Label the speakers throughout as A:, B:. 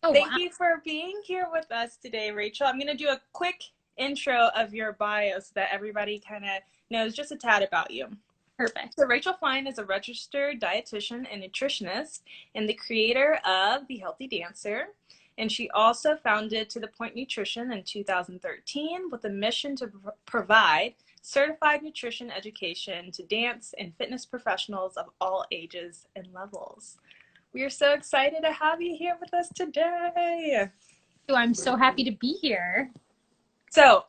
A: Oh,
B: Thank
A: wow.
B: you for being here with us today, Rachel. I'm going to do a quick intro of your bio so that everybody kind of knows just a tad about you.
A: Perfect.
B: So Rachel Fine is a registered dietitian and nutritionist and the creator of The Healthy Dancer. And she also founded To The Point Nutrition in 2013 with a mission to provide certified nutrition education to dance and fitness professionals of all ages and levels. We are so excited to have you here with us today.
A: So I'm so happy to be here.
B: So,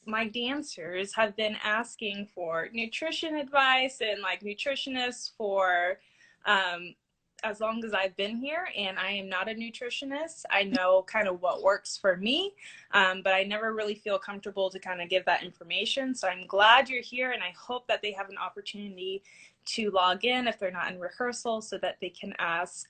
B: my dancers have been asking for nutrition advice and like nutritionists for as long as I've been here, and I am not a nutritionist. I know kind of what works for me, but I never really feel comfortable to kind of give that information. So I'm glad you're here, and I hope that they have an opportunity to log in if they're not in rehearsal so that they can ask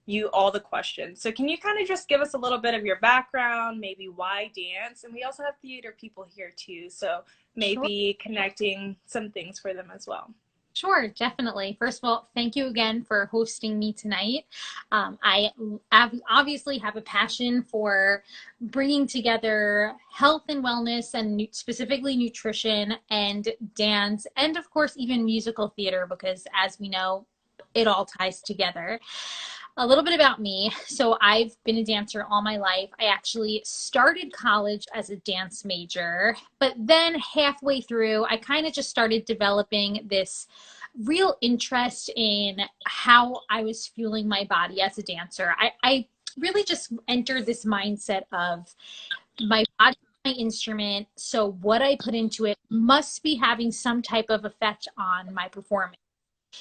B: you all the questions. So can you kind of just give us a little bit of your background, maybe why dance? And we also have theater people here too, so
A: Sure.
B: maybe connecting some things for them as well.
A: Sure, definitely. First of all, thank you again for hosting me tonight. I obviously have a passion for bringing together health and wellness and specifically nutrition and dance, and of course, even musical theater, because as we know, it all ties together. A little bit about me. So I've been a dancer all my life. I actually started college as a dance major, but then halfway through, I kind of just started developing this real interest in how I was fueling my body as a dancer. I really just entered this mindset of my body, my instrument, so what I put into it must be having some type of effect on my performance.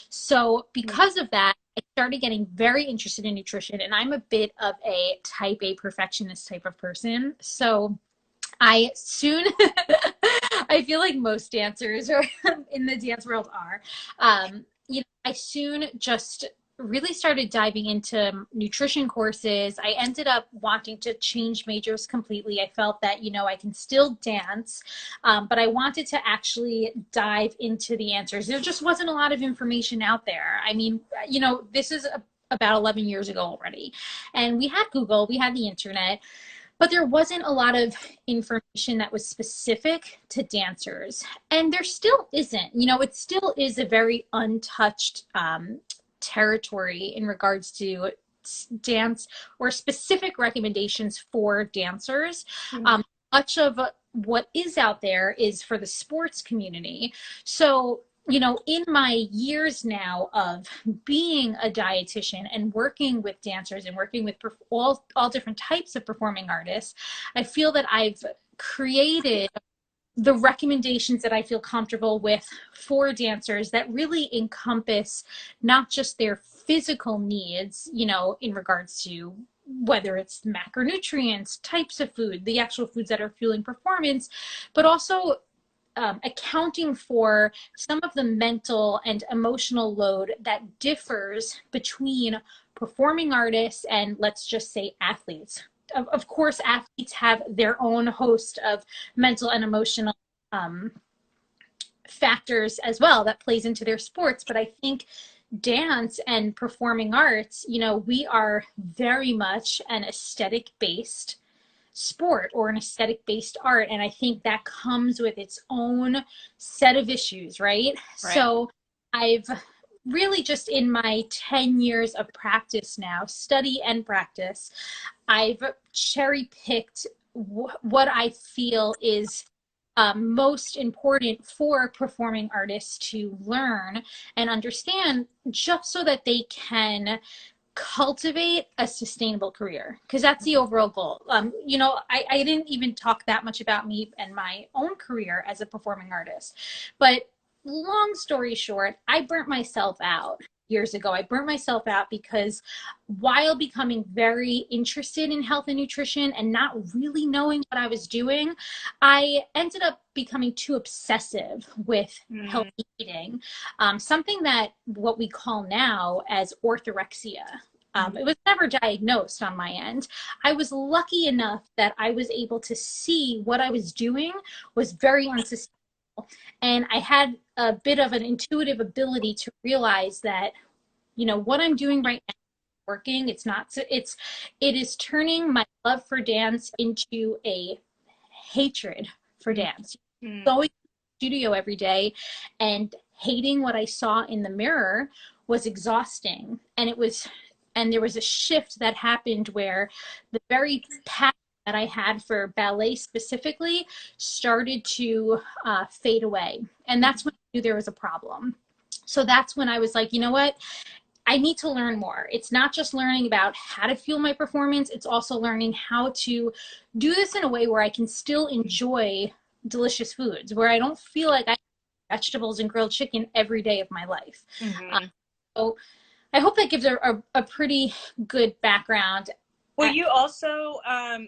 A: So because of that, I started getting very interested in nutrition, and I'm a bit of a type A perfectionist type of person. So I soon, I feel like most dancers or in the dance world are, I soon just really started diving into nutrition courses. I ended up wanting to change majors completely. I felt that, I can still dance, but I wanted to actually dive into the answers. There just wasn't a lot of information out there. I mean, this is about 11 years ago already. And we had Google, we had the internet, but there wasn't a lot of information that was specific to dancers. And there still isn't. It still is a very untouched territory in regards to dance or specific recommendations for dancers. Much of what is out there is for the sports community. So, in my years now of being a dietitian and working with dancers and working with all different types of performing artists, I feel that I've created the recommendations that I feel comfortable with for dancers that really encompass not just their physical needs, in regards to whether it's macronutrients, types of food, the actual foods that are fueling performance, but also accounting for some of the mental and emotional load that differs between performing artists and, let's just say, athletes. Of course, athletes have their own host of mental and emotional factors as well that plays into their sports. But I think dance and performing arts, we are very much an aesthetic based sport or an aesthetic based art. And I think that comes with its own set of issues, right? So I've really just in my 10 years of practice now, study and practice, I've cherry picked what I feel is most important for performing artists to learn and understand, just so that they can cultivate a sustainable career, because that's the overall goal. I didn't even talk that much about me and my own career as a performing artist, but long story short, I burnt myself out years ago. I burnt myself out because while becoming very interested in health and nutrition and not really knowing what I was doing, I ended up becoming too obsessive with healthy eating, something that what we call now as orthorexia. It was never diagnosed on my end. I was lucky enough that I was able to see what I was doing was very unsustainable. And I had a bit of an intuitive ability to realize that, what I'm doing right now working. It's not, so it is turning my love for dance into a hatred for dance.
B: Mm-hmm.
A: Going to the studio every day and hating what I saw in the mirror was exhausting. And there was a shift that happened where the very passion that I had for ballet specifically started to fade away. And that's when I knew there was a problem. So that's when I was like, you know what? I need to learn more. It's not just learning about how to fuel my performance, it's also learning how to do this in a way where I can still enjoy delicious foods, where I don't feel like I eat vegetables and grilled chicken every day of my life.
B: Mm-hmm.
A: So I hope that gives a pretty good background.
B: Will you also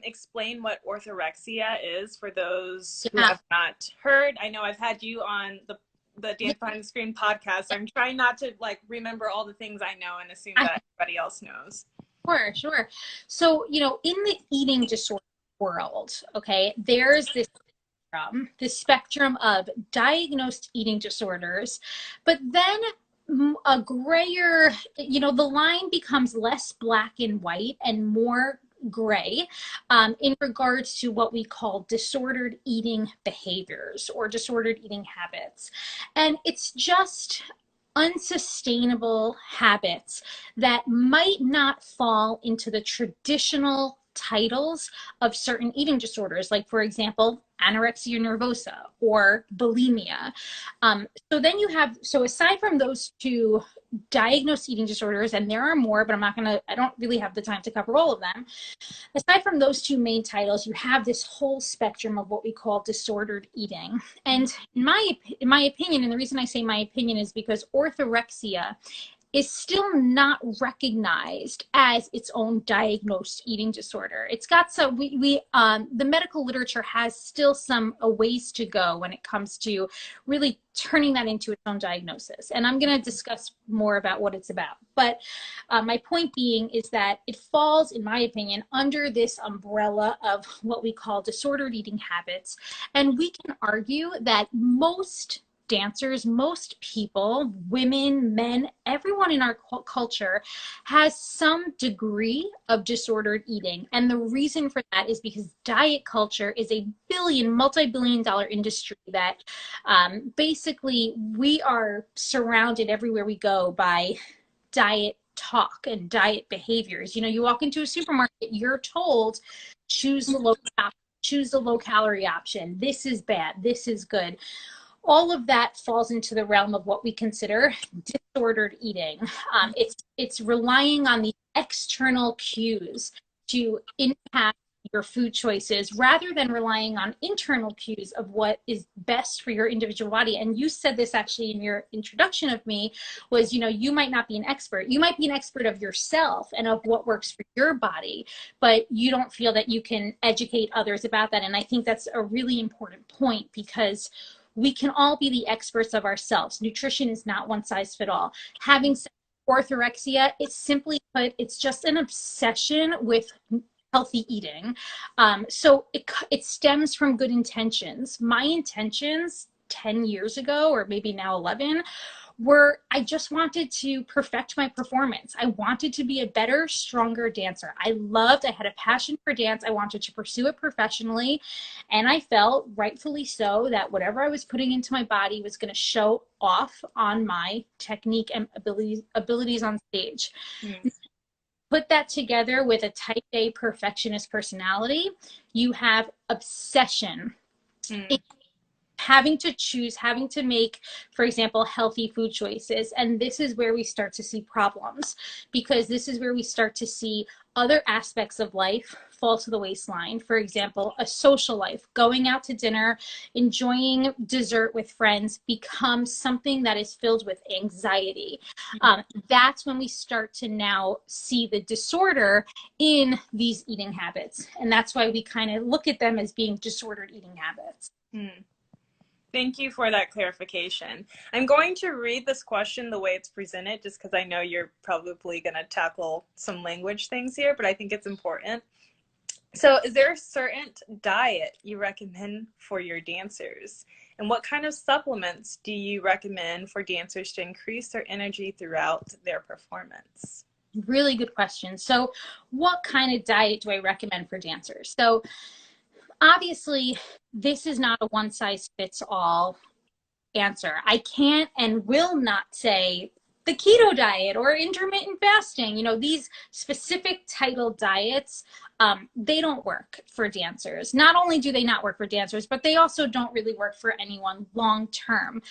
B: explain what orthorexia is for those who
A: Yeah.
B: have not heard? I know I've had you on the Dance Behind the Screen podcast. I'm trying not to like remember all the things I know and assume that everybody else knows.
A: Sure. So, in the eating disorder world, okay, there's this spectrum of diagnosed eating disorders, but then a grayer, the line becomes less black and white and more gray in regards to what we call disordered eating behaviors or disordered eating habits. And it's just unsustainable habits that might not fall into the traditional titles of certain eating disorders, like, for example, anorexia nervosa or bulimia. So aside from those two diagnosed eating disorders, and there are more, but I don't really have the time to cover all of them. Aside from those two main titles, you have this whole spectrum of what we call disordered eating. And in my opinion, and the reason I say my opinion is because orthorexia is still not recognized as its own diagnosed eating disorder. It's got some, the medical literature has still some a ways to go when it comes to really turning that into its own diagnosis. And I'm going to discuss more about what it's about. But my point being is that it falls, in my opinion, under this umbrella of what we call disordered eating habits. And we can argue that most dancers, most people, women, men, everyone in our culture has some degree of disordered eating. And the reason for that is because diet culture is a multi-billion-dollar industry that basically we are surrounded everywhere we go by diet talk and diet behaviors. You walk into a supermarket, you're told, choose the low calorie option. This is bad. This is good. All of that falls into the realm of what we consider disordered eating. It's relying on the external cues to impact your food choices rather than relying on internal cues of what is best for your individual body. And you said this actually in your introduction of me was, you might not be an expert. You might be an expert of yourself and of what works for your body, but you don't feel that you can educate others about that. And I think that's a really important point because we can all be the experts of ourselves. Nutrition is not one size fit all. Having orthorexia, it's simply put, it's just an obsession with healthy eating. So it stems from good intentions. My intentions 10 years ago, or maybe now 11, I just wanted to perfect my performance. I wanted to be a better, stronger dancer. I had a passion for dance. I wanted to pursue it professionally. And I felt, rightfully so, that whatever I was putting into my body was going to show off on my technique and abilities on stage. Mm. Put that together with a type A perfectionist personality, you have obsession. Mm. Having to make, for example, healthy food choices. And this is where we start to see problems, because this is where we start to see other aspects of life fall to the waistline. For example, a social life, going out to dinner, enjoying dessert with friends becomes something that is filled with anxiety. That's when we start to now see the disorder in these eating habits. And that's why we kind of look at them as being disordered eating habits.
B: Thank you for that clarification. I'm going to read this question the way it's presented, just because I know you're probably going to tackle some language things here, but I think it's important. So is there a certain diet you recommend for your dancers? And what kind of supplements do you recommend for dancers to increase their energy throughout their performance?
A: Really good question. So what kind of diet do I recommend for dancers? So obviously, this is not a one size fits all answer. I can't and will not say the keto diet or intermittent fasting. These specific titled diets, they don't work for dancers. Not only do they not work for dancers, but they also don't really work for anyone long term.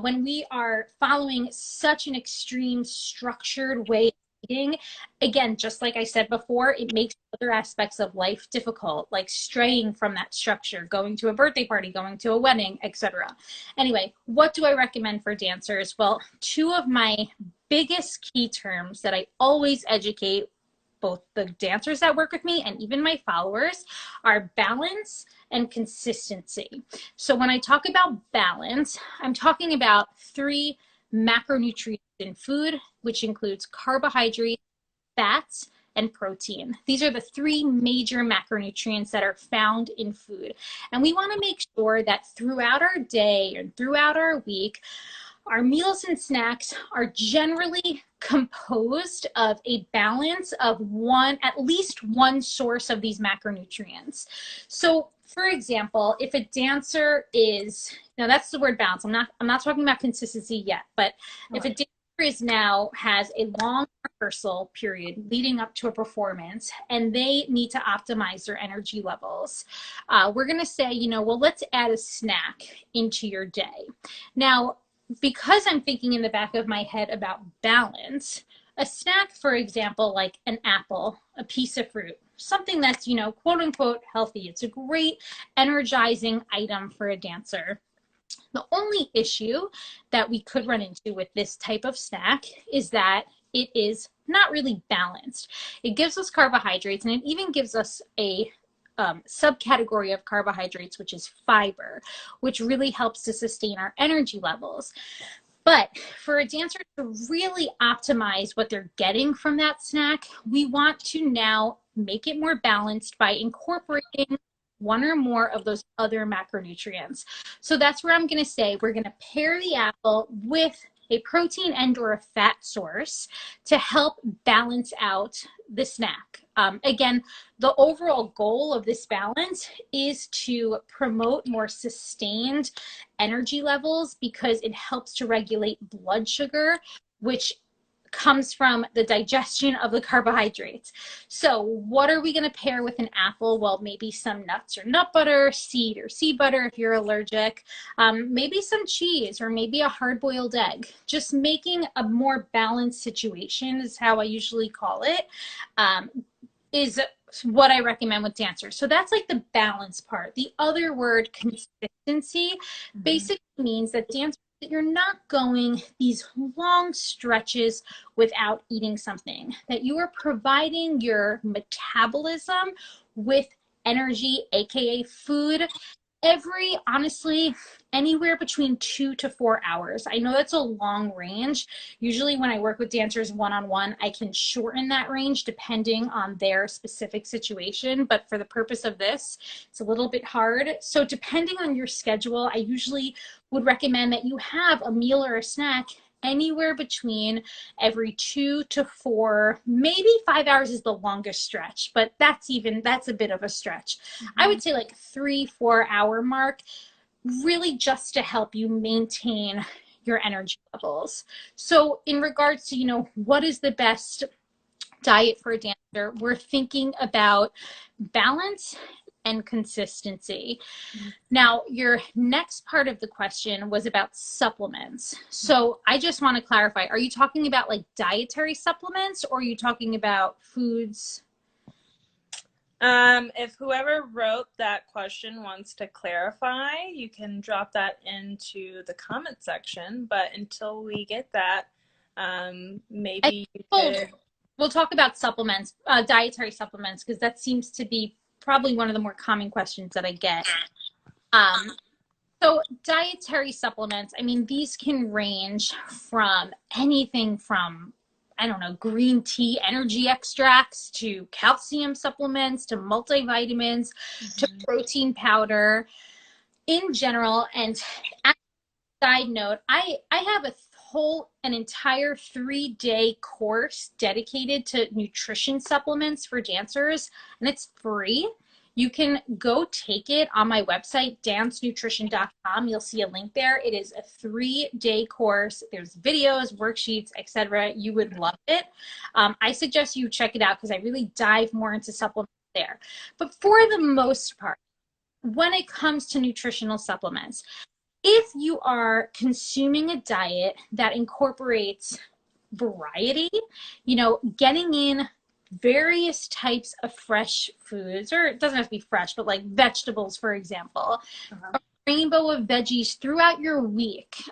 A: When we are following such an extreme structured way of eating, again, just like I said before, it makes other aspects of life difficult, like straying from that structure, going to a birthday party, going to a wedding, etc. Anyway, what do I recommend for dancers? Well, two of my biggest key terms that I always educate both the dancers that work with me and even my followers are balance and consistency. So when I talk about balance, I'm talking about three macronutrients in food, which includes carbohydrates, fats, and protein. These are the three major macronutrients that are found in food. And we want to make sure that throughout our day and throughout our week, our meals and snacks are generally composed of a balance of at least one source of these macronutrients. So for example, if a dancer is, now that's the word balance. I'm not talking about consistency yet, but if a dancer has a long rehearsal period leading up to a performance and they need to optimize their energy levels, we're going to say, well, let's add a snack into your day. Now, because I'm thinking in the back of my head about balance, a snack, for example, like an apple, a piece of fruit, something that's, quote unquote healthy. It's a great energizing item for a dancer. The only issue that we could run into with this type of snack is that it is not really balanced. It gives us carbohydrates, and it even gives us a subcategory of carbohydrates, which is fiber, which really helps to sustain our energy levels. But for a dancer to really optimize what they're getting from that snack, we want to now make it more balanced by incorporating one or more of those other macronutrients. So that's where I'm going to say we're going to pair the apple with a protein and or a fat source to help balance out the snack. Again, the overall goal of this balance is to promote more sustained energy levels because it helps to regulate blood sugar, which comes from the digestion of the carbohydrates. So what are we going to pair with an apple? Well, maybe some nuts or nut butter, seed or seed butter if you're allergic, maybe some cheese or maybe a hard-boiled egg. Just making a more balanced situation is how I usually call it, is what I recommend with dancers. So that's like the balance part. The other word, consistency, basically means that dancers, that you're not going these long stretches without eating something, that you are providing your metabolism with energy, aka food, honestly, anywhere between 2 to 4 hours. I know that's a long range. Usually when I work with dancers one-on-one, I can shorten that range depending on their specific situation. But for the purpose of this, it's a little bit hard. So depending on your schedule, I usually would recommend that you have a meal or a snack anywhere between every 2 to 4, maybe 5 hours is the longest stretch, but that's a bit of a stretch. I would say like 3-4 hour mark, really just to help you maintain your energy levels. So in regards to, what is the best diet for a dancer, we're thinking about balance and consistency. Now, your next part of the question was about supplements. So I just want to clarify, are you talking about like dietary supplements or are you talking about foods?
B: If whoever wrote that question wants to clarify, you can drop that into the comment section. But until we get that, maybe
A: we'll talk about supplements, dietary supplements, because that seems to be probably one of the more common questions that I get. So dietary supplements, I mean, these can range from anything from, I don't know, green tea energy extracts to calcium supplements to multivitamins to protein powder in general. And as a side note, I have a an entire 3-day course dedicated to nutrition supplements for dancers, and it's free. You can go take it on my website, dancenutrition.com. You'll see a link there. It is a 3-day course. There's videos, worksheets, etc. You would love it. I suggest you check it out because I really dive more into supplements there. But for the most part, when it comes to nutritional supplements, if you are consuming a diet that incorporates variety, getting in various types of fresh foods, or it doesn't have to be fresh, but like vegetables, for example, a rainbow of veggies throughout your week,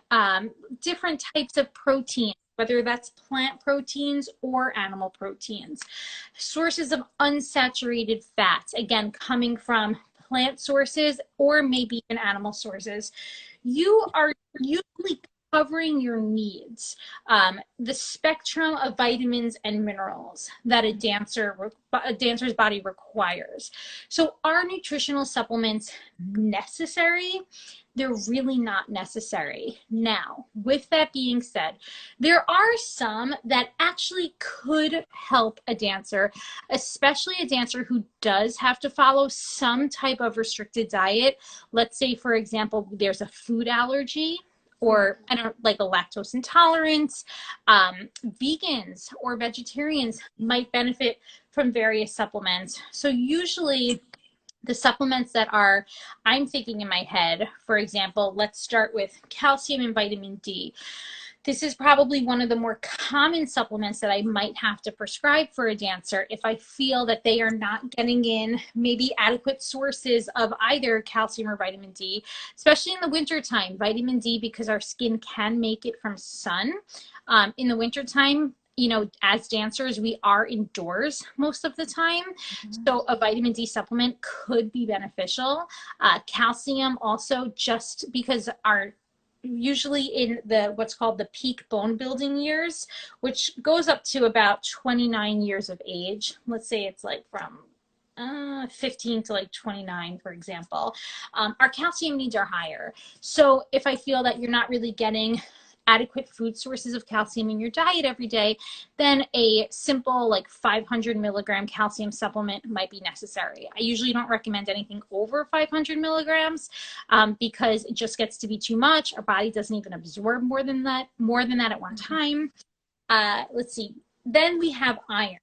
A: different types of protein, whether that's plant proteins or animal proteins, sources of unsaturated fats, again, coming from plant sources or maybe even animal sources, you are usually covering your needs, the spectrum of vitamins and minerals that a dancer's body requires. So are nutritional supplements necessary? They're really not necessary. Now, with that being said, there are some that actually could help a dancer, especially a dancer who does have to follow some type of restricted diet. Let's say, for example, there's a food allergy, or like a lactose intolerance. Vegans or vegetarians might benefit from various supplements. So usually the supplements that I'm thinking in my head, for example, let's start with calcium and vitamin D. This is probably one of the more common supplements that I might have to prescribe for a dancer if I feel that they are not getting in maybe adequate sources of either calcium or vitamin D, especially in the wintertime. Vitamin D, because our skin can make it from sun. In the wintertime, as dancers, we are indoors most of the time. So a vitamin D supplement could be beneficial. Calcium also, just because usually in what's called the peak bone building years, which goes up to about 29 years of age. Let's say it's like from 15 to like 29, for example. Our calcium needs are higher. So if I feel that you're not really getting adequate food sources of calcium in your diet every day, then a simple like 500 milligram calcium supplement might be necessary. I usually don't recommend anything over 500 milligrams because it just gets to be too much. Our body doesn't even absorb more than that at one time. Let's see. Then we have iron.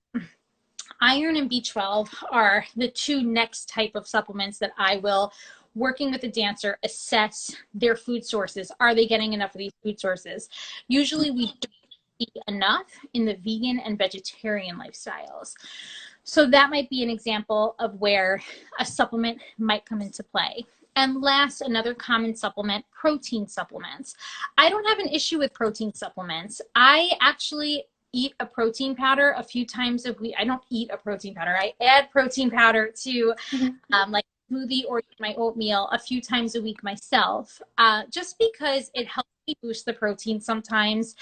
A: Iron and B12 are the two next type of supplements that I will, working with a dancer, assess their food sources. Are they getting enough of these food sources? Usually we don't eat enough in the vegan and vegetarian lifestyles. So that might be an example of where a supplement might come into play. And last, another common supplement, protein supplements. I don't have an issue with protein supplements. I actually eat a protein powder a few times a week. I don't eat a protein powder. I add protein powder to like smoothie or my oatmeal a few times a week myself, just because it helps me boost the protein sometimes,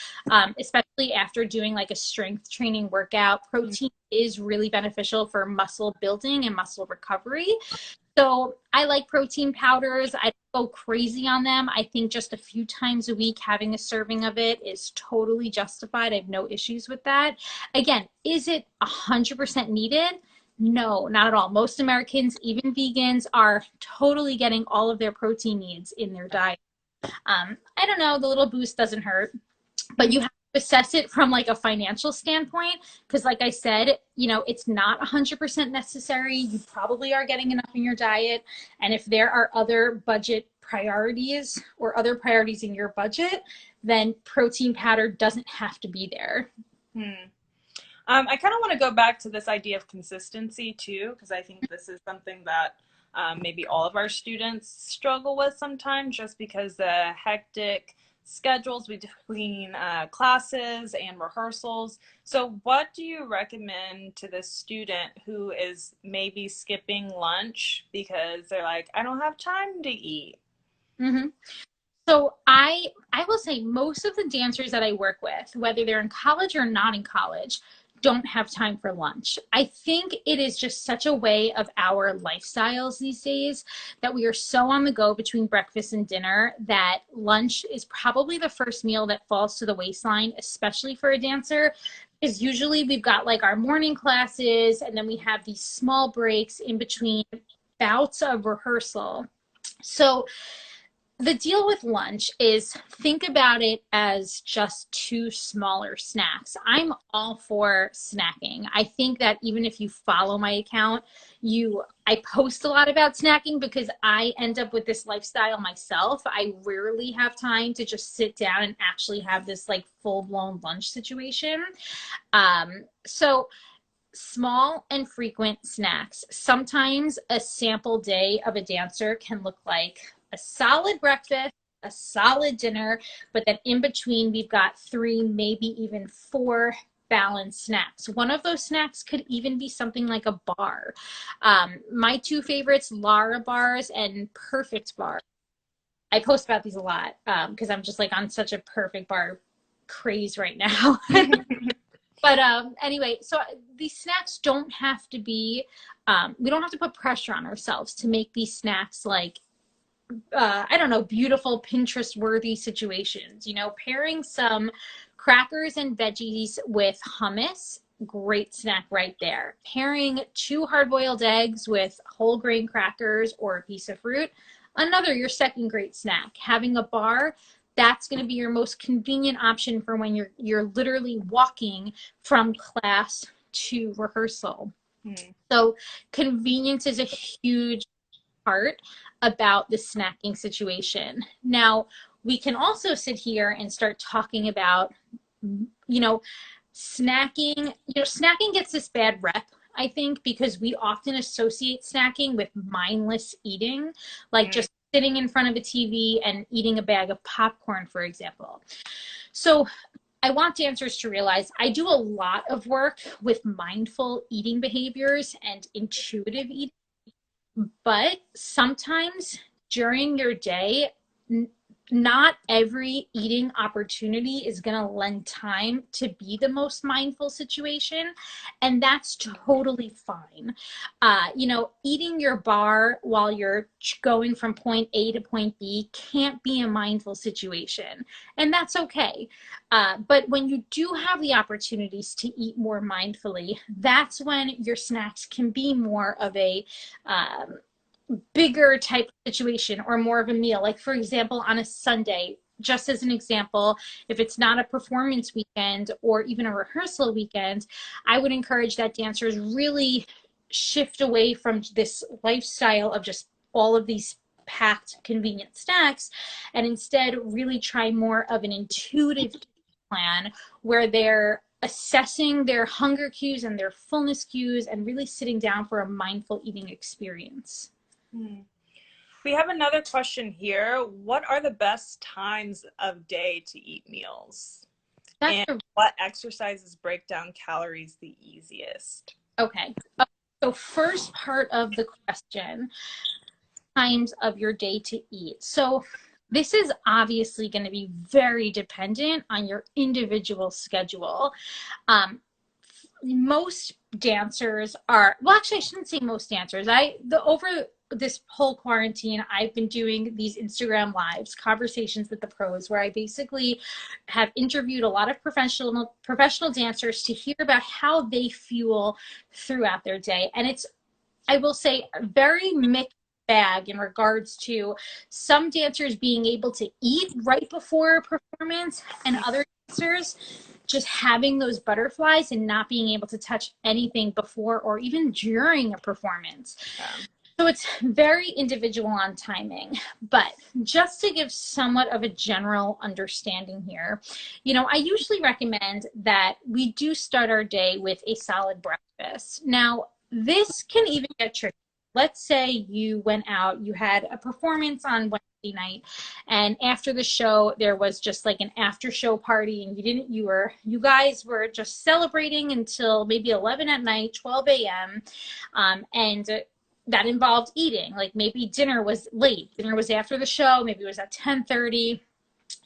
A: especially after doing like a strength training workout. Protein is really beneficial for muscle building and muscle recovery. So I like protein powders. I don't go crazy on them. I think just a few times a week having a serving of it is totally justified. I have no issues with that. Again, is it 100% needed? No, not at all. Most Americans, even vegans, are totally getting all of their protein needs in their diet. I don't know, the little boost doesn't hurt, but you have to assess it from like a financial standpoint, because like I said, it's not 100% necessary. You probably are getting enough in your diet. And if there are other budget priorities or other priorities in your budget, then protein powder doesn't have to be there.
B: I kind of want to go back to this idea of consistency too, because I think this is something that maybe all of our students struggle with sometimes, just because the hectic schedules between classes and rehearsals. So what do you recommend to the student who is maybe skipping lunch because they're like, I don't have time to eat?
A: So I will say most of the dancers that I work with, whether they're in college or not in college, don't have time for lunch. I think it is just such a way of our lifestyles these days that we are so on the go between breakfast and dinner that lunch is probably the first meal that falls to the waistline, especially for a dancer. Is usually we've got like our morning classes and then we have these small breaks in between bouts of rehearsal. So the deal with lunch is think about it as just two smaller snacks. I'm all for snacking. I think that even if you follow my account, I post a lot about snacking because I end up with this lifestyle myself. I rarely have time to just sit down and actually have this like full-blown lunch situation. So small and frequent snacks. Sometimes a sample day of a dancer can look like a solid breakfast, a solid dinner, but then in between we've got 3, maybe even 4 balanced snacks. One of those snacks could even be something like a bar. My 2 favorites, Lara bars and Perfect bar. I post about these a lot because I'm just like on such a Perfect bar craze right now. But anyway, so these snacks don't have to be, we don't have to put pressure on ourselves to make these snacks like, I don't know, beautiful Pinterest-worthy situations. You know, pairing some crackers and veggies with hummus, great snack right there. Pairing 2 hard-boiled eggs with whole grain crackers or a piece of fruit, your second great snack. Having a bar, that's going to be your most convenient option for when you're literally walking from class to rehearsal. So convenience is a huge part about the snacking situation. Now, we can also sit here and start talking about, snacking. Snacking gets this bad rep, I think, because we often associate snacking with mindless eating, like just sitting in front of a TV and eating a bag of popcorn, for example. So I want dancers to realize I do a lot of work with mindful eating behaviors and intuitive eating, but sometimes during your day, not every eating opportunity is going to lend time to be the most mindful situation, and that's totally fine. Eating your bar while you're going from point A to point B can't be a mindful situation, and that's okay. But when you do have the opportunities to eat more mindfully, that's when your snacks can be more of a bigger type of situation or more of a meal. Like, for example, on a Sunday, just as an example, if it's not a performance weekend or even a rehearsal weekend, I would encourage that dancers really shift away from this lifestyle of just all of these packed convenient snacks and instead really try more of an intuitive plan where they're assessing their hunger cues and their fullness cues and really sitting down for a mindful eating experience.
B: We have another question here. What are the best times of day to eat meals? What exercises break down calories the easiest?
A: Okay. So first part of the question, times of your day to eat. So this is obviously going to be very dependent on your individual schedule. Most dancers are, well, actually, I shouldn't say most dancers. Over this whole quarantine, I've been doing these Instagram lives, conversations with the pros, where I basically have interviewed a lot of professional dancers to hear about how they fuel throughout their day. And it's, I will say, a very mixed bag in regards to some dancers being able to eat right before a performance and other dancers just having those butterflies and not being able to touch anything before or even during a performance. So it's very individual on timing, but just to give somewhat of a general understanding here, I usually recommend that we do start our day with a solid breakfast. Now, this can even get tricky. Let's say you went out, you had a performance on Wednesday night, and after the show, there was just like an after show party, and you guys were just celebrating until maybe 11 at night, 12 a.m., and that involved eating. Like maybe dinner was late. Dinner was after the show. Maybe it was at 10:30.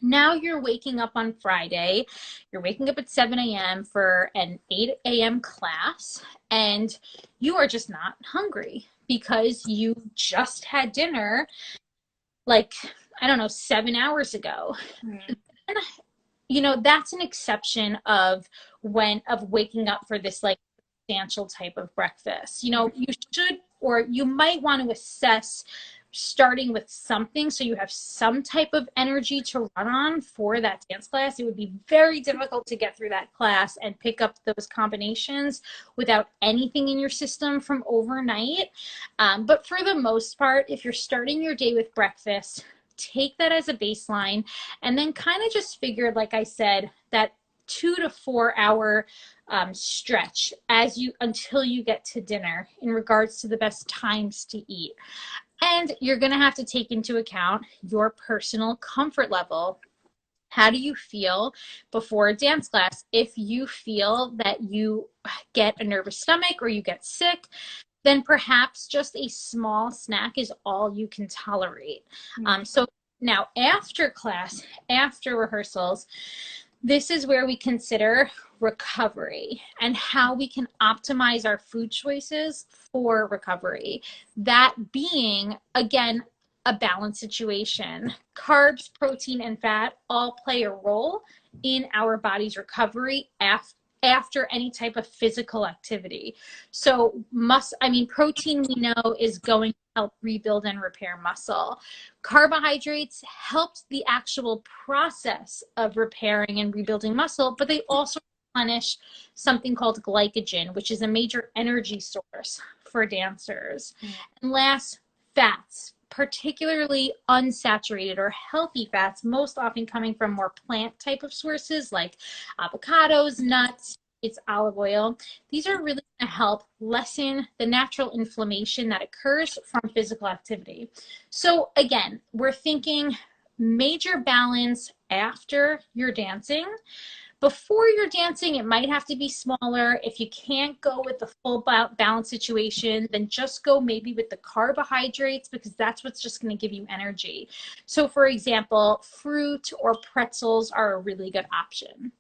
A: Now you're waking up on Friday, you're waking up at 7 a.m. for an 8 a.m. class, and you are just not hungry because you just had dinner, like, I don't know, 7 hours ago.
B: Mm.
A: And, you know, that's an exception of waking up for this like substantial type of breakfast. You know, you should, or you might want to assess starting with something so you have some type of energy to run on for that dance class. It would be very difficult to get through that class and pick up those combinations without anything in your system from overnight. But for the most part, if you're starting your day with breakfast, take that as a baseline and then kind of just figure, like I said, that 2 to 4 hour stretch as you until you get to dinner in regards to the best times to eat. And you're going to have to take into account your personal comfort level. How do you feel before a dance class? If you feel that you get a nervous stomach or you get sick, then perhaps just a small snack is all you can tolerate. So now after class, after rehearsals, this is where we consider recovery and how we can optimize our food choices for recovery. That being, again, a balanced situation. Carbs, protein, and fat all play a role in our body's recovery after any type of physical activity. So protein we know is going to help rebuild and repair muscle. Carbohydrates helped the actual process of repairing and rebuilding muscle, but they also replenish something called glycogen, which is a major energy source for dancers. And last, fats, particularly unsaturated or healthy fats, most often coming from more plant type of sources like avocados, nuts, it's olive oil. These are really going to help lessen the natural inflammation that occurs from physical activity. So again, we're thinking major balance after you're dancing. Before you're dancing, it might have to be smaller. If you can't go with the full balance situation, then just go maybe with the carbohydrates because that's what's just going to give you energy. So for example, fruit or pretzels are a really good option.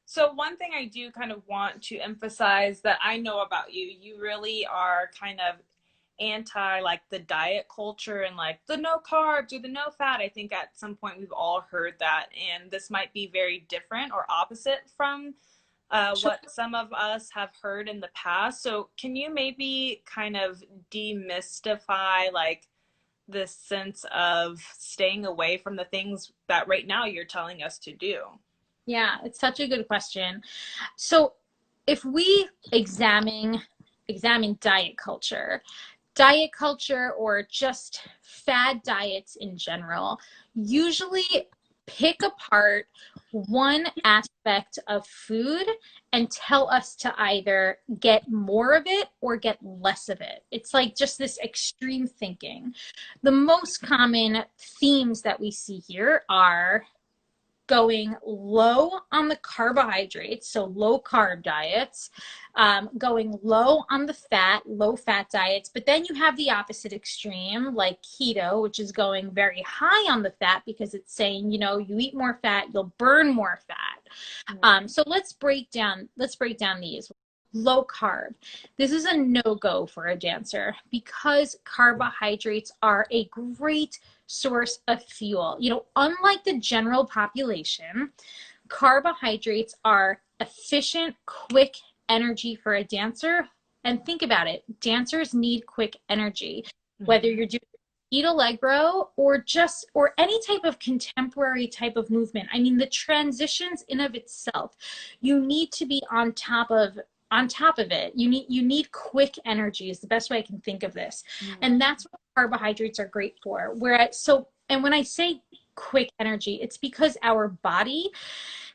B: So one thing I do kind of want to emphasize that I know about you, you really are kind of anti like the diet culture and like the no carbs or the no fat. I think at some point we've all heard that, and this might be very different or opposite from what some of us have heard in the past. So can you maybe kind of demystify like this sense of staying away from the things that right now you're telling us to do?
A: Yeah, it's such a good question. So if we examine diet culture or just fad diets in general usually pick apart one aspect of food and tell us to either get more of it or get less of it. It's like just this extreme thinking. The most common themes that we see here are going low on the carbohydrates, so low carb diets, going low on the fat, low fat diets, but then you have the opposite extreme like keto, which is going very high on the fat because it's saying, you know, you eat more fat, you'll burn more fat. So let's break down these. Low carb. This is a no-go for a dancer because carbohydrates are a great source of fuel. You know, unlike the general population, carbohydrates are efficient, quick energy for a dancer. And think about it, dancers need quick energy, whether you're doing Eat Allegro or any type of contemporary type of movement. I mean, the transitions in of itself, you need to be on top of it. You need quick energy is the best way I can think of this. And that's what carbohydrates are great for. And when I say quick energy, it's because our body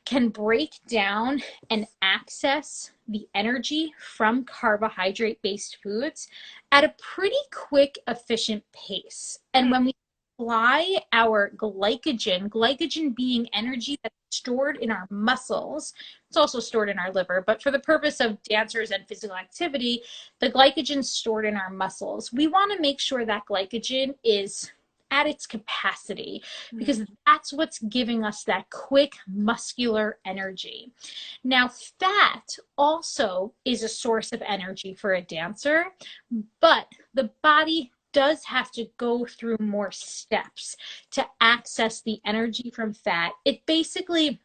A: can break down and access the energy from carbohydrate-based foods at a pretty quick, efficient pace. And when we apply our glycogen being energy that's stored in our muscles, it's also stored in our liver, but for the purpose of dancers and physical activity, the glycogen stored in our muscles. We want to make sure that glycogen is at its capacity, because that's what's giving us that quick muscular energy. Now, fat also is a source of energy for a dancer, but the body does have to go through more steps to access the energy from fat. It basically,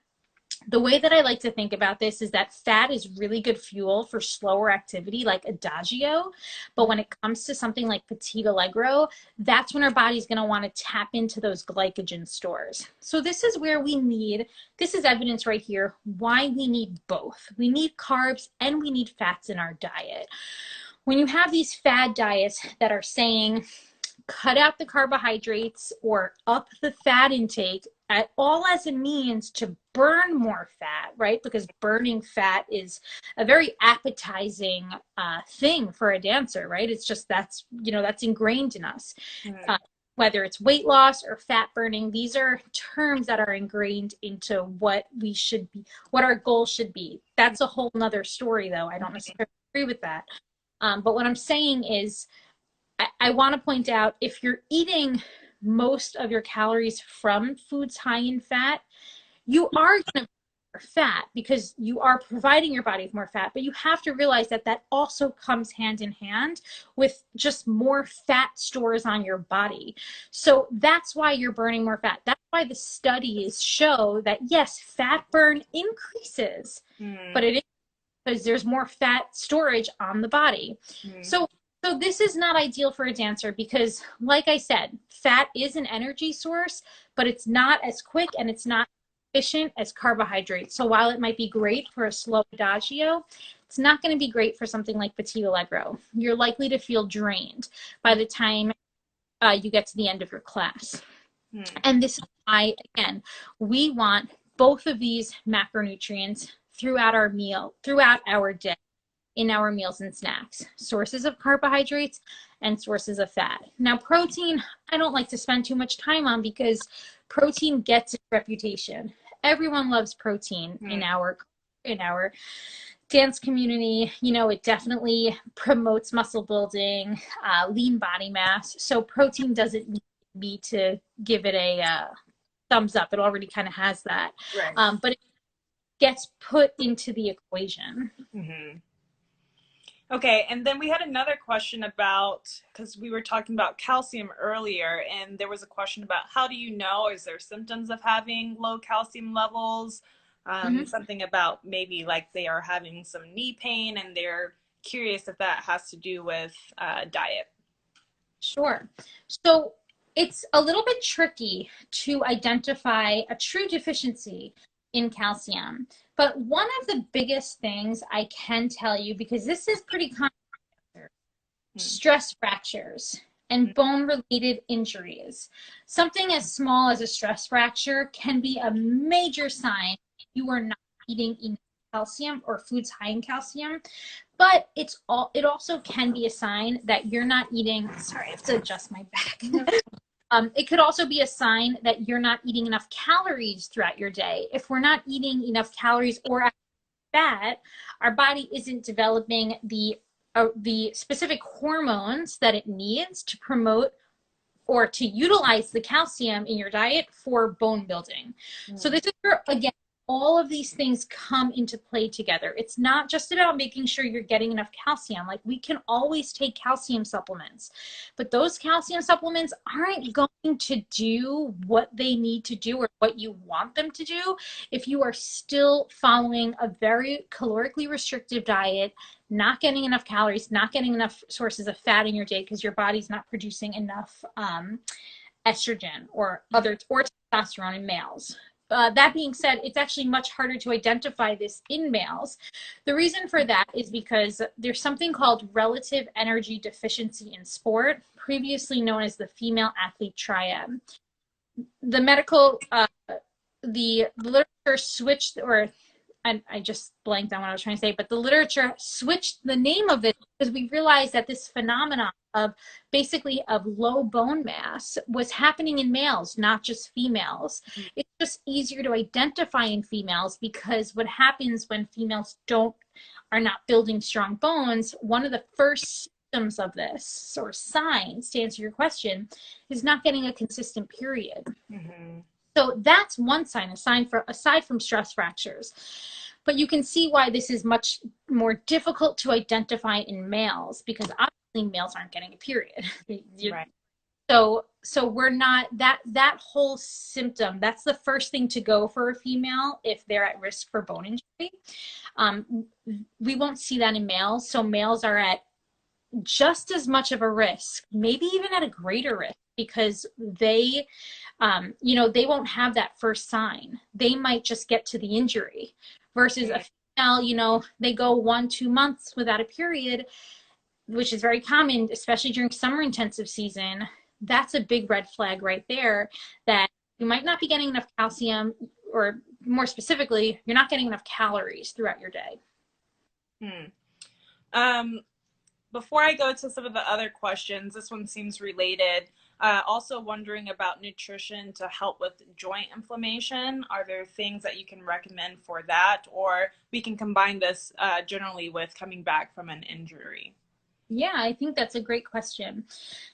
A: the way that I like to think about this is that fat is really good fuel for slower activity like adagio. But when it comes to something like petit allegro, that's when our body's going to want to tap into those glycogen stores. So this is where we need, this is evidence right here why we need both. We need carbs and we need fats in our diet. When you have these fad diets that are saying cut out the carbohydrates or up the fat intake, at all as a means to burn more fat, right? Because burning fat is a very appetizing thing for a dancer, right? It's just, that's, you know, that's ingrained in us. Whether it's weight loss or fat burning, these are terms that are ingrained into what we should be, what our goal should be. That's a whole nother story though. I don't necessarily agree with that. But what I'm saying is, I want to point out, if you're eating most of your calories from foods high in fat, you are going to burn more fat because you are providing your body with more fat. But you have to realize that that also comes hand in hand with just more fat stores on your body. So that's why you're burning more fat. That's why the studies show that, yes, fat burn increases, but it is because there's more fat storage on the body. So this is not ideal for a dancer because, like I said, fat is an energy source, but it's not as quick and it's not efficient as carbohydrates. So while it might be great for a slow adagio, it's not going to be great for something like petit allegro. You're likely to feel drained by the time you get to the end of your class. And this is why, again, we want both of these macronutrients throughout our meal, throughout our day, in our meals and snacks, sources of carbohydrates and sources of fat. Now, protein, I don't like to spend too much time on because protein gets a reputation. Everyone loves protein in our dance community. You know, it definitely promotes muscle building, lean body mass. So protein doesn't need me to give it a thumbs up. It already kind of has that. Right. But it gets put into the equation.
B: Okay, and then we had another question about, because we were talking about calcium earlier, and there was a question about how do you know, is there symptoms of having low calcium levels? Something about maybe like they are having some knee pain and they're curious if that has to do with diet.
A: Sure. So it's a little bit tricky to identify a true deficiency in calcium. But one of the biggest things I can tell you, because this is pretty common, stress fractures and bone-related injuries. Something as small as a stress fracture can be a major sign you are not eating enough calcium or foods high in calcium. But it also can be a sign that you're not eating, sorry, I have to adjust my back. It could also be a sign that you're not eating enough calories throughout your day. If we're not eating enough calories or fat, our body isn't developing the specific hormones that it needs to promote or to utilize the calcium in your diet for bone building. So this is where, again, all of these things come into play together. It's not just about making sure you're getting enough calcium. Like, we can always take calcium supplements, but those calcium supplements aren't going to do what they need to do or what you want them to do if you are still following a very calorically restrictive diet, not getting enough calories, not getting enough sources of fat in your day because your body's not producing enough estrogen or testosterone in males. That being said, it's actually much harder to identify this in males. The reason for that is because there's something called relative energy deficiency in sport, previously known as the female athlete triad. The medical, the literature switched, or I just blanked on what I was trying to say, but the literature switched the name of it because we realized that this phenomenon of basically of low bone mass was happening in males, not just females. It's just easier to identify in females because what happens when females are not building strong bones, one of the first symptoms of this, or signs, to answer your question, is not getting a consistent period.
B: Mm-hmm.
A: So that's one sign, aside from stress fractures. But you can see why this is much more difficult to identify in males, because obviously males aren't getting a period.
B: Right.
A: So we're not, that whole symptom, that's the first thing to go for a female if they're at risk for bone injury. We won't see that in males. So males are at just as much of a risk, maybe even at a greater risk, because they, they won't have that first sign. They might just get to the injury versus a female, they go 1-2 months without a period, which is very common, especially during summer intensive season. That's a big red flag right there, that you might not be getting enough calcium, or more specifically, you're not getting enough calories throughout your day.
B: Before I go to some of the other questions, this one seems related. Also wondering about nutrition to help with joint inflammation. Are there things that you can recommend for that? Or we can combine this generally with coming back from an injury?
A: Yeah, I think that's a great question.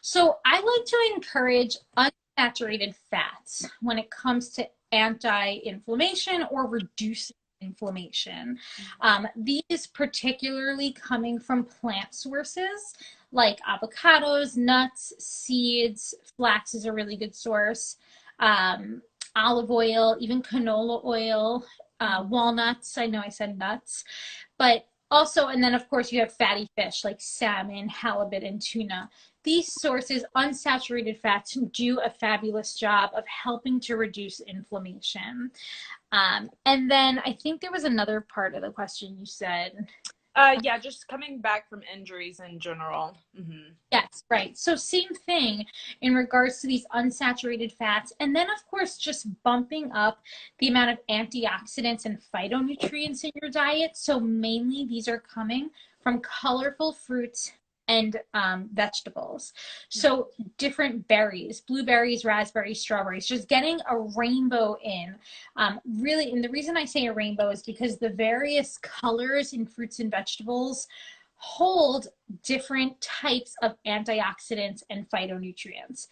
A: So I like to encourage unsaturated fats when it comes to anti-inflammation or reducing inflammation. These particularly coming from plant sources like avocados, nuts, seeds. Flax is a really good source. Olive oil, even canola oil, walnuts. I know I said nuts, but also, and then of course you have fatty fish like salmon, halibut, and tuna. These sources, unsaturated fats, do a fabulous job of helping to reduce inflammation. And then I think there was another part of the question you said.
B: Yeah, just coming back from injuries in general. Mm-hmm.
A: Yes, right. So same thing in regards to these unsaturated fats. And then, of course, just bumping up the amount of antioxidants and phytonutrients in your diet. So mainly these are coming from colorful fruits and vegetables. So different berries, blueberries, raspberries, strawberries, just getting a rainbow in. Really, and the reason I say a rainbow is because the various colors in fruits and vegetables hold different types of antioxidants and phytonutrients.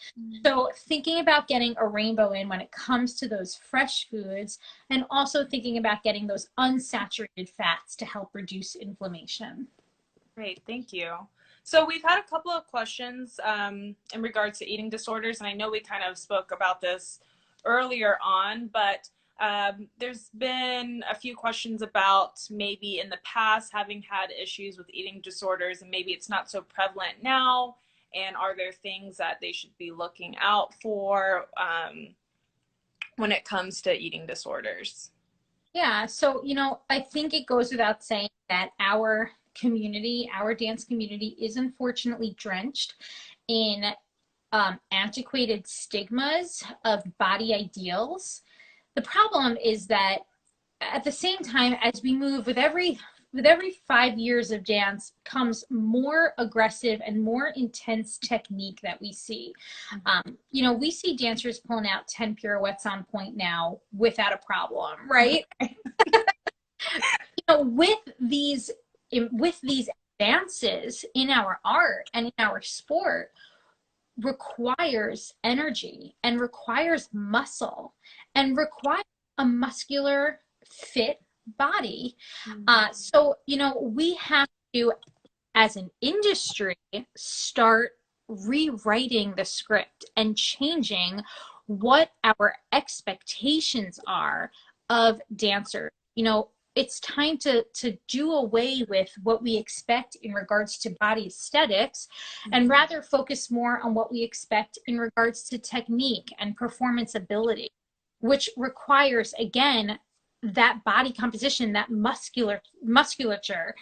A: So thinking about getting a rainbow in when it comes to those fresh foods, and also thinking about getting those unsaturated fats to help reduce inflammation.
B: Great, thank you. So we've had a couple of questions in regards to eating disorders, and I know we kind of spoke about this earlier on, but there's been a few questions about maybe in the past having had issues with eating disorders, and maybe it's not so prevalent now, and are there things that they should be looking out for when it comes to eating disorders?
A: Yeah, so, I think it goes without saying that our community, our dance community, is unfortunately drenched in antiquated stigmas of body ideals. The problem is that at the same time, as we move with every 5 years of dance comes more aggressive and more intense technique that we see. We see dancers pulling out 10 pirouettes on point now without a problem, right? With these advances in our art and in our sport, requires energy and requires muscle and requires a muscular, fit body. So, we have to, as an industry, start rewriting the script and changing what our expectations are of dancers. It's time to do away with what we expect in regards to body aesthetics, and rather focus more on what we expect in regards to technique and performance ability, which requires, again, that body composition, that musculature,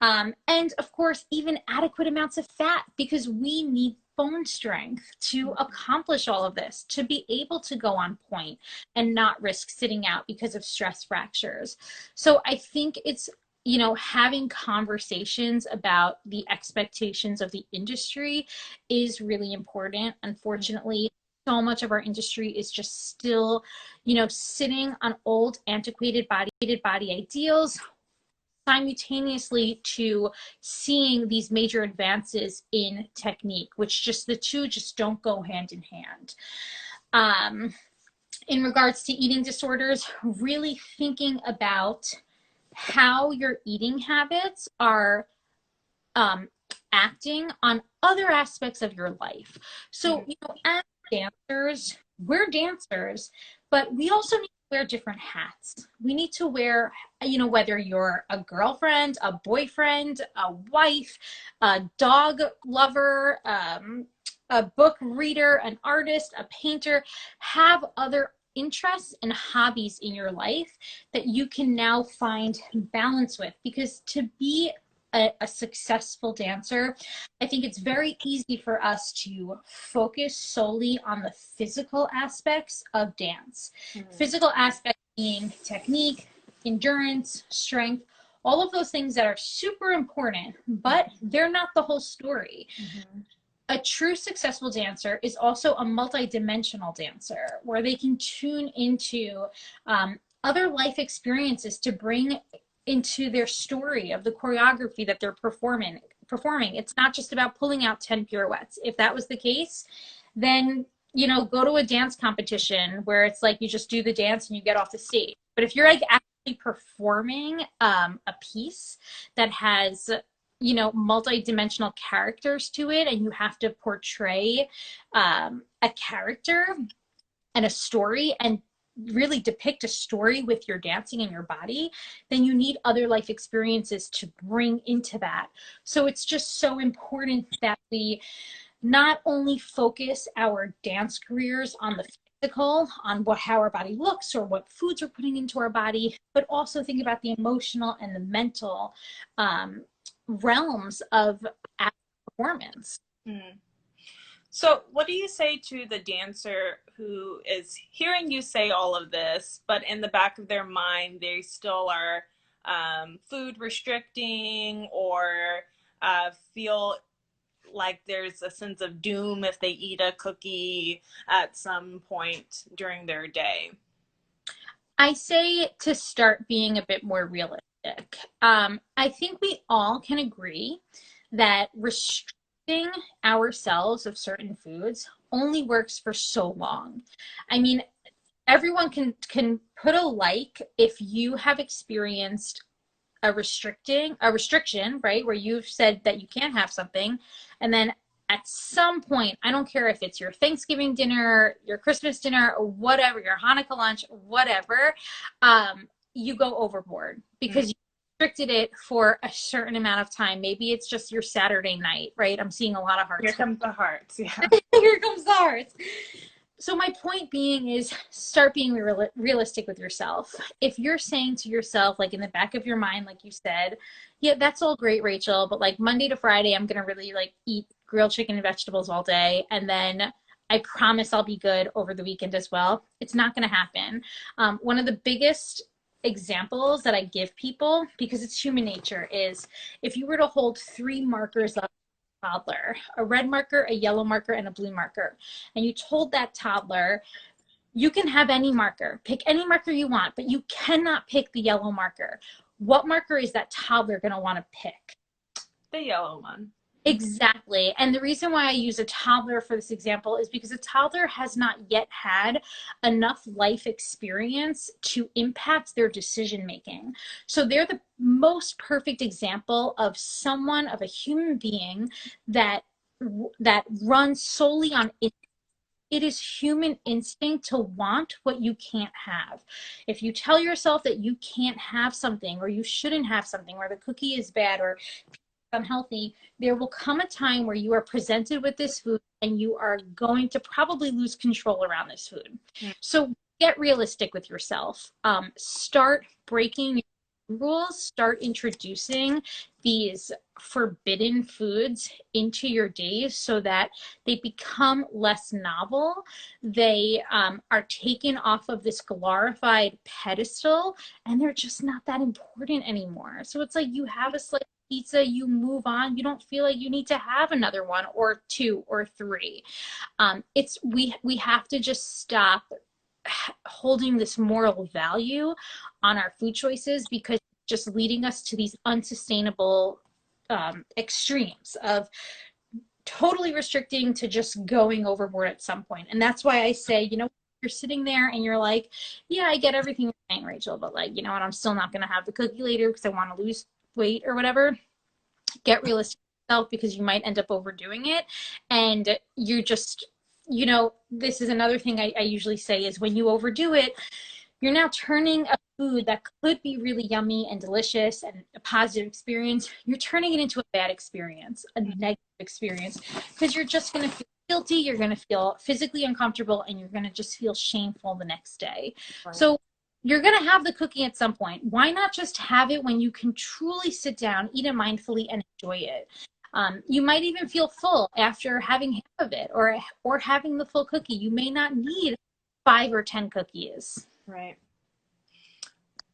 A: and of course even adequate amounts of fat, because we need bone strength to accomplish all of this, to be able to go on point and not risk sitting out because of stress fractures. So I think it's, having conversations about the expectations of the industry is really important. Unfortunately, so much of our industry is just still, sitting on old, antiquated body ideals, simultaneously to seeing these major advances in technique, which just the two just don't go hand in hand. In regards to eating disorders, really thinking about how your eating habits are acting on other aspects of your life. So, as dancers, we're dancers, but we also need to wear different hats. We need to wear, whether you're a girlfriend, a boyfriend, a wife, a dog lover, a book reader, an artist, a painter, have other interests and hobbies in your life that you can now find balance with. Because to be a successful dancer, I think it's very easy for us to focus solely on the physical aspects of dance. Physical aspects being technique, endurance, strength, all of those things that are super important, but they're not the whole story. A true successful dancer is also a multi-dimensional dancer where they can tune into other life experiences to bring into their story of the choreography that they're performing. It's not just about pulling out 10 pirouettes. If that was the case, then, go to a dance competition where it's like you just do the dance and you get off the stage. But if you're like actually performing a piece that has, multi-dimensional characters to it, and you have to portray a character and a story and really depict a story with your dancing and your body, then you need other life experiences to bring into that. So it's just so important that we not only focus our dance careers on the physical, on how our body looks or what foods we're putting into our body, but also think about the emotional and the mental realms of performance.
B: So what do you say to the dancer who is hearing you say all of this, but in the back of their mind, they still are food restricting or feel like there's a sense of doom if they eat a cookie at some point during their day?
A: I say to start being a bit more realistic. I think we all can agree that restricting ourselves of certain foods only works for so long. I mean, everyone can put a like if you have experienced a restriction, right, where you've said that you can't have something, and then at some point, I don't care if it's your Thanksgiving dinner, your Christmas dinner, or whatever, your Hanukkah lunch, whatever, you go overboard because you restricted it for a certain amount of time. Maybe it's just your Saturday night, right? I'm seeing a lot of hearts.
B: Here comes the hearts. Yeah.
A: Here comes the hearts. So my point being is start being realistic with yourself. If you're saying to yourself, like in the back of your mind, like you said, yeah, that's all great, Rachel, but like Monday to Friday, I'm going to really like eat grilled chicken and vegetables all day. And then I promise I'll be good over the weekend as well. It's not going to happen. One of the biggest examples that I give people, because it's human nature, is if you were to hold 3 markers up toddler, a red marker, a yellow marker, and a blue marker, and you told that toddler, you can have any marker, pick any marker you want, but you cannot pick the yellow marker. What marker is that toddler going to want to pick?
B: The yellow one.
A: Exactly. And the reason why I use a toddler for this example is because a toddler has not yet had enough life experience to impact their decision making. So they're the most perfect example of someone, of a human being that runs solely on it. It is human instinct to want what you can't have. If you tell yourself that you can't have something, or you shouldn't have something, or the cookie is bad, or unhealthy, there will come a time where you are presented with this food and you are going to probably lose control around this food. So get realistic with yourself. Start breaking your rules. Start introducing these forbidden foods into your days so that they become less novel. They are taken off of this glorified pedestal and they're just not that important anymore. So it's like you have a slice pizza, you move on, you don't feel like you need to have another one or 2 or 3. We have to just stop holding this moral value on our food choices, because just leading us to these unsustainable extremes of totally restricting to just going overboard at some point. And that's why I say, you're sitting there and you're like, yeah, I get everything you're saying, Rachel, but like, and I'm still not going to have the cookie later because I want to lose weight or whatever. Get realistic with yourself, because you might end up overdoing it. And you just, this is another thing I usually say is when you overdo it, you're now turning a food that could be really yummy and delicious and a positive experience, you're turning it into a bad experience, a negative experience, because you're just going to feel guilty, you're going to feel physically uncomfortable, and you're going to just feel shameful the next day. Right. So you're going to have the cookie at some point. Why not just have it when you can truly sit down, eat it mindfully, and enjoy it? You might even feel full after having half of it, or having the full cookie. You may not need 5 or 10 cookies.
B: Right.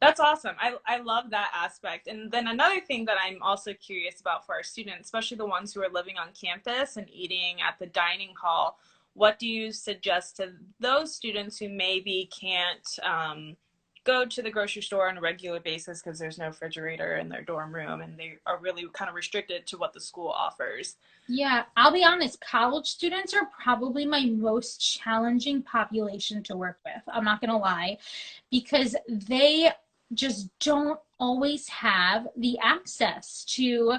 B: That's awesome. I love that aspect. And then another thing that I'm also curious about for our students, especially the ones who are living on campus and eating at the dining hall, what do you suggest to those students who maybe can't go to the grocery store on a regular basis because there's no refrigerator in their dorm room and they are really kind of restricted to what the school offers?
A: Yeah, I'll be honest, college students are probably my most challenging population to work with. I'm not going to lie, because they just don't always have the access to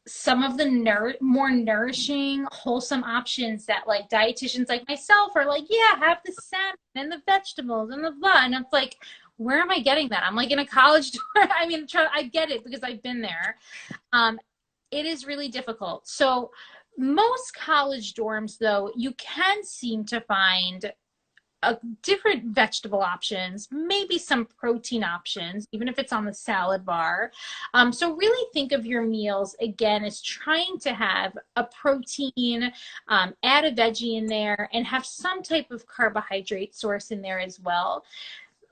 A: some of the more nourishing, wholesome options that like dietitians like myself are like, yeah, have the salmon and the vegetables and the blah. And it's like, where am I getting that? I'm like in a college dorm. I mean, I get it because I've been there. It is really difficult. So most college dorms, though, you can seem to find different vegetable options, maybe some protein options, even if it's on the salad bar. So really think of your meals, again, as trying to have a protein, add a veggie in there, and have some type of carbohydrate source in there as well.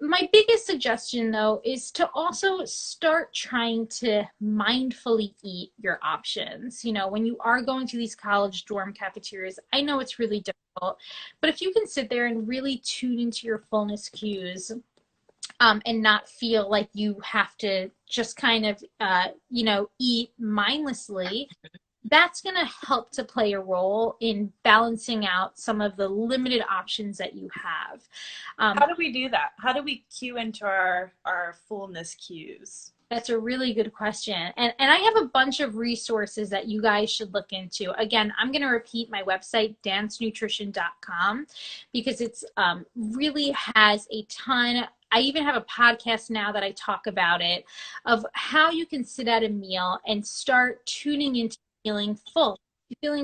A: My biggest suggestion, though, is to also start trying to mindfully eat your options. When you are going to these college dorm cafeterias, I know it's really difficult, but if you can sit there and really tune into your fullness cues, and not feel like you have to just kind of, eat mindlessly, that's going to help to play a role in balancing out some of the limited options that you have.
B: How do we do that? How do we cue into our fullness cues?
A: That's a really good question. And I have a bunch of resources that you guys should look into. Again, I'm going to repeat my website, dancenutrition.com, because it's really has a ton. I even have a podcast now that I talk about it, of how you can sit at a meal and start tuning into feeling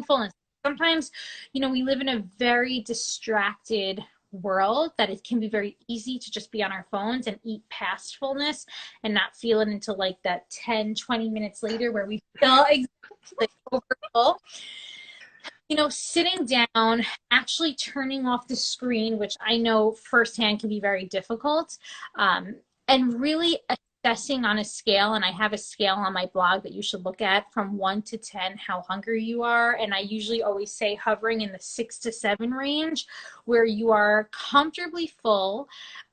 A: fullness. Sometimes, we live in a very distracted world that it can be very easy to just be on our phones and eat past fullness and not feel it until like that 10-20 minutes later where we feel exactly over full. Sitting down, actually turning off the screen, which I know firsthand can be very difficult, and really assessing on a scale, and I have a scale on my blog that you should look at, from 1 to 10 how hungry you are, and I usually always say hovering in the 6 to 7 range, where you are comfortably full.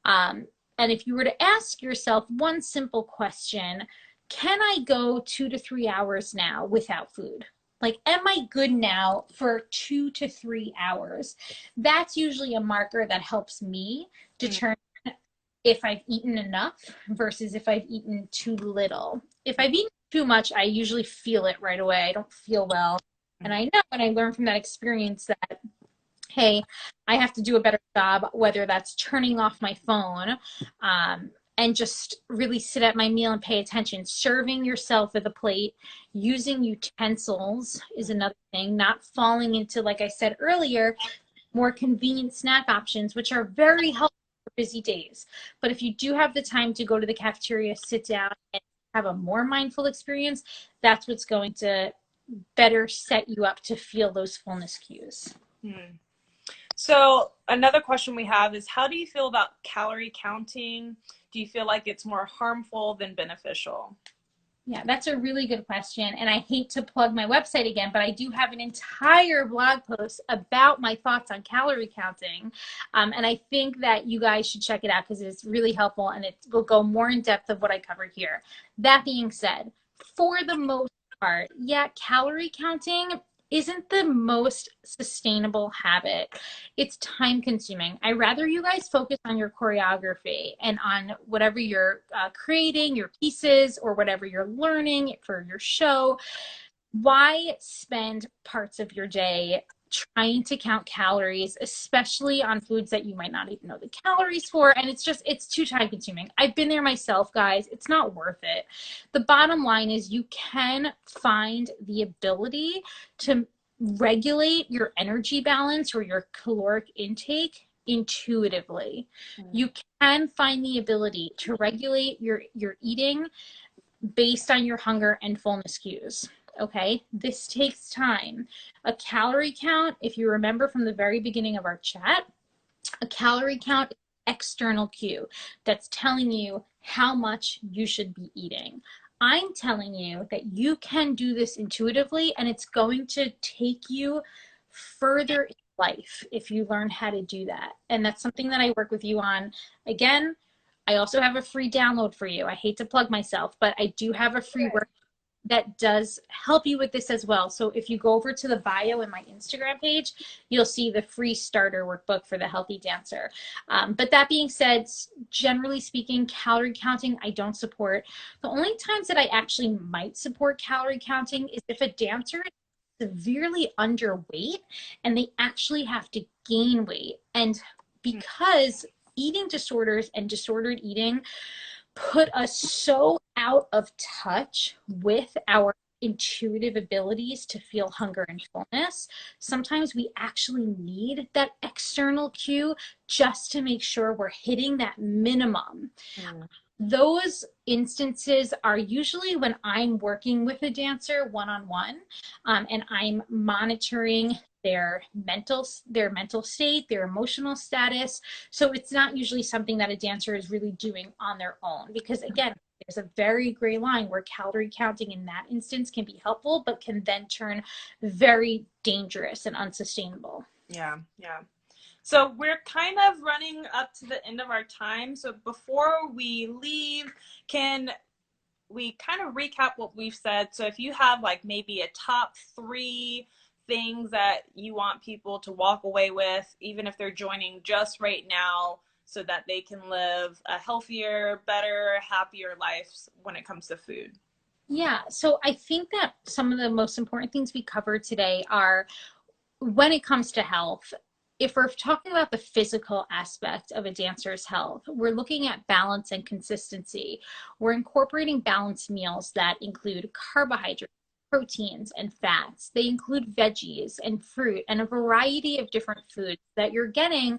A: And if you were to ask yourself one simple question, can I go 2 to 3 hours now without food? Like, am I good now for 2 to 3 hours? That's usually a marker that helps me determine if I've eaten enough versus if I've eaten too little. If I've eaten too much, I usually feel it right away. I don't feel well. And I know, and I learned from that experience, that, hey, I have to do a better job, whether that's turning off my phone, and just really sit at my meal and pay attention. Serving yourself at the plate, using utensils is another thing, not falling into, like I said earlier, more convenient snack options, which are very helpful for busy days. But if you do have the time to go to the cafeteria, sit down, and have a more mindful experience, that's what's going to better set you up to feel those fullness cues.
B: So another question we have is, how do you feel about calorie counting? Do you feel like it's more harmful than beneficial?
A: Yeah, that's a really good question. And I hate to plug my website again, but I do have an entire blog post about my thoughts on calorie counting. And I think that you guys should check it out because it's really helpful and it will go more in depth of what I covered here. That being said, for the most part, yeah, calorie counting isn't the most sustainable habit. It's time consuming. I rather you guys focus on your choreography and on whatever you're creating, your pieces, or whatever you're learning for your show. Why spend parts of your day trying to count calories, especially on foods that you might not even know the calories for? And it's too time consuming. I've been there myself, guys. It's not worth it. The bottom line is you can find the ability to regulate your energy balance or your caloric intake intuitively. You can find the ability to regulate your eating based on your hunger and fullness cues. Okay, this takes time. A calorie count, if you remember from the very beginning of our chat, a calorie count is an external cue that's telling you how much you should be eating. I'm telling you that you can do this intuitively, and it's going to take you further in life if you learn how to do that. And that's something that I work with you on. Again, I also have a free download for you. I hate to plug myself, but I do have a free work that does help you with this as well. So if you go over to the bio in my Instagram page, you'll see the free starter workbook for the healthy dancer. But that being said, generally speaking, calorie counting, I don't support. The only times that I actually might support calorie counting is if a dancer is severely underweight and they actually have to gain weight. And because eating disorders and disordered eating put us so out of touch with our intuitive abilities to feel hunger and fullness, sometimes we actually need that external cue just to make sure we're hitting that minimum. Those instances are usually when I'm working with a dancer one-on-one, and I'm monitoring their mental state, their emotional status. So it's not usually something that a dancer is really doing on their own, because again, there's a very gray line where calorie counting in that instance can be helpful, but can then turn very dangerous and unsustainable.
B: Yeah, yeah. So we're kind of running up to the end of our time. So before we leave, can we kind of recap what we've said? So if you have like maybe a top 3 things that you want people to walk away with, even if they're joining just right now, so that they can live a healthier, better, happier life when it comes to food.
A: Yeah, so I think that some of the most important things we covered today are when it comes to health, if we're talking about the physical aspect of a dancer's health, we're looking at balance and consistency. We're incorporating balanced meals that include carbohydrates, proteins, and fats. They include veggies and fruit and a variety of different foods that you're getting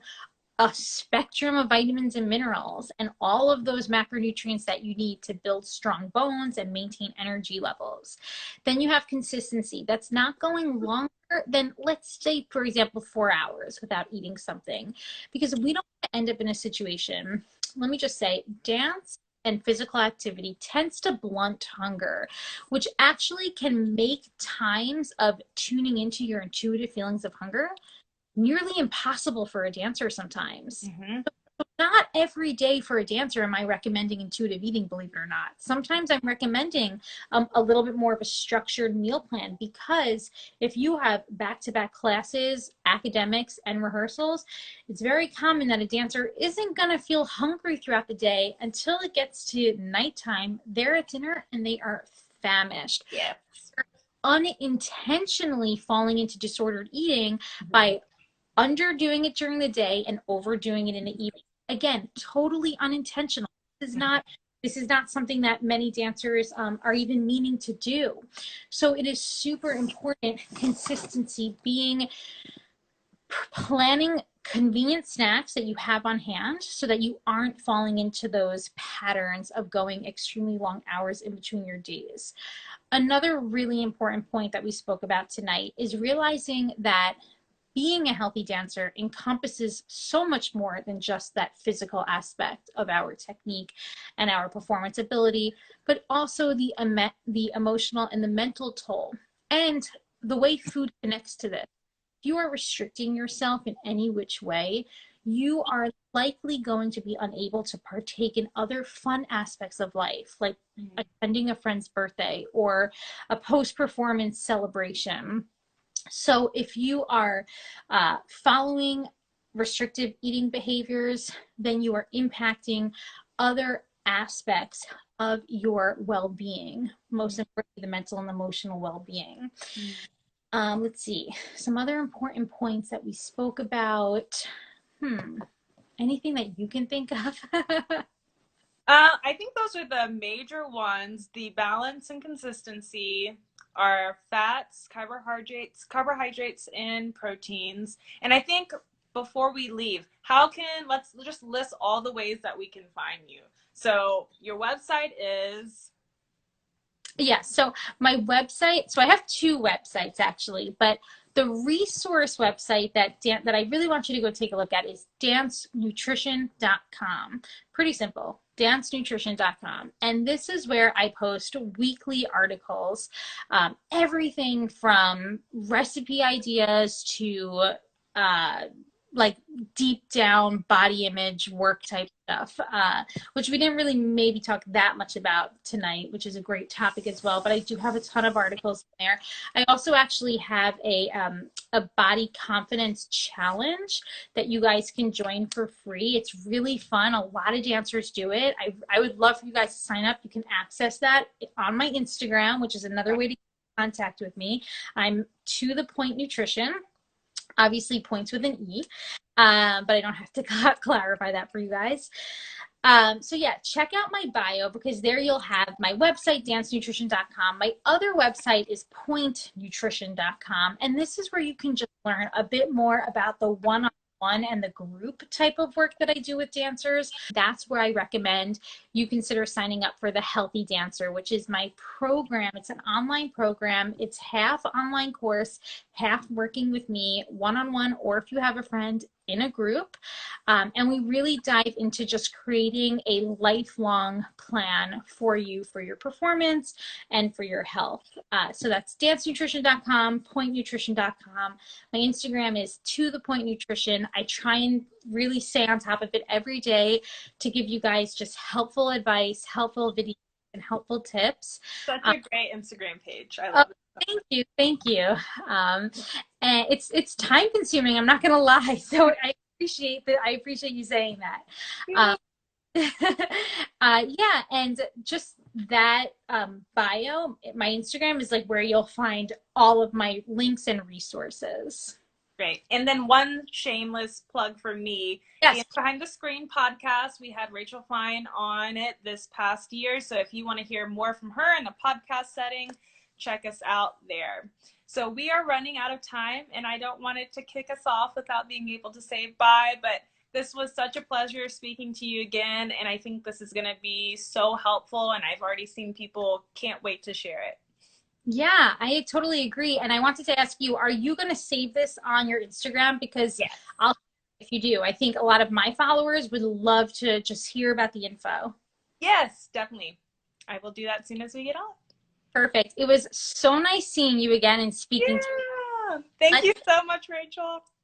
A: a spectrum of vitamins and minerals and all of those macronutrients that you need to build strong bones and maintain energy levels. Then you have consistency. That's not going longer than, let's say, for example, 4 hours without eating something, because we don't want to end up in a situation, let me just say, dance and physical activity tends to blunt hunger, which actually can make times of tuning into your intuitive feelings of hunger nearly impossible for a dancer sometimes.
B: Mm-hmm.
A: So not every day for a dancer am I recommending intuitive eating, believe it or not. Sometimes I'm recommending a little bit more of a structured meal plan, because if you have back-to-back classes, academics, and rehearsals, it's very common that a dancer isn't going to feel hungry throughout the day until it gets to nighttime. They're at dinner and they are famished.
B: Yeah.
A: Unintentionally falling into disordered eating by underdoing it during the day and overdoing it in the evening. Again, totally unintentional. This is not something that many dancers are even meaning to do. So it is super important, consistency, being planning convenient snacks that you have on hand so that you aren't falling into those patterns of going extremely long hours in between your days. Another really important point that we spoke about tonight is realizing that being a healthy dancer encompasses so much more than just that physical aspect of our technique and our performance ability, but also the emotional and the mental toll, and the way food connects to this. If you are restricting yourself in any which way, you are likely going to be unable to partake in other fun aspects of life, like attending a friend's birthday or a post-performance celebration. So if you are following restrictive eating behaviors, then you are impacting other aspects of your well-being, most importantly, the mental and emotional well-being. Let's see, some other important points that we spoke about. Anything that you can think of?
B: I think those are the major ones. The balance and consistency are fats, carbohydrates, and proteins. And I think before we leave, let's just list all the ways that we can find you. So your website is.
A: Yes, so my website, so I have two websites actually, but the resource website that I really want you to go take a look at is dancenutrition.com. Pretty simple, dancenutrition.com. And this is where I post weekly articles, everything from recipe ideas to like deep down body image work type stuff, which we didn't really maybe talk that much about tonight, which is a great topic as well. But I do have a ton of articles in there. I also actually have a body confidence challenge that you guys can join for free. It's really fun. A lot of dancers do it. I would love for you guys to sign up. You can access that on my Instagram, which is another way to get in contact with me. I'm To The Point Nutrition. Obviously points with an E, but I don't have to clarify that for you guys. So yeah, check out my bio because there you'll have my website, dancenutrition.com. My other website is pointnutrition.com. And this is where you can just learn a bit more about the one-on-one and the group type of work that I do with dancers. That's where I recommend you consider signing up for the Healthy Dancer, which is my program. It's an online program. It's half online course, half working with me one-on-one, or if you have a friend, in a group. And we really dive into just creating a lifelong plan for you, for your performance and for your health. So that's dancenutrition.com, pointnutrition.com. My Instagram is To The Point Nutrition. I try and really stay on top of it every day to give you guys just helpful advice, helpful videos, and helpful tips.
B: Such a great Instagram page. I love it.
A: Thank you. And it's time consuming. I'm not gonna lie. So I appreciate that. I appreciate you saying that. Yeah, and just that bio, my Instagram is like where you'll find all of my links and resources.
B: Great. And then one shameless plug for me.
A: Yes.
B: Behind the Screen podcast, we had Rachel Fine on it this past year. So if you want to hear more from her in a podcast setting, check us out there. So we are running out of time, and I don't want it to kick us off without being able to say bye, but this was such a pleasure speaking to you again, and I think this is going to be so helpful, and I've already seen people can't wait to share it.
A: Yeah, I totally agree. And I wanted to ask you, are you going to save this on your Instagram? Because
B: yes.
A: If you do, I think a lot of my followers would love to just hear about the info.
B: Yes, definitely. I will do that as soon as we get off.
A: Perfect. It was so nice seeing you again and speaking to you.
B: Thank you so much, Rachel.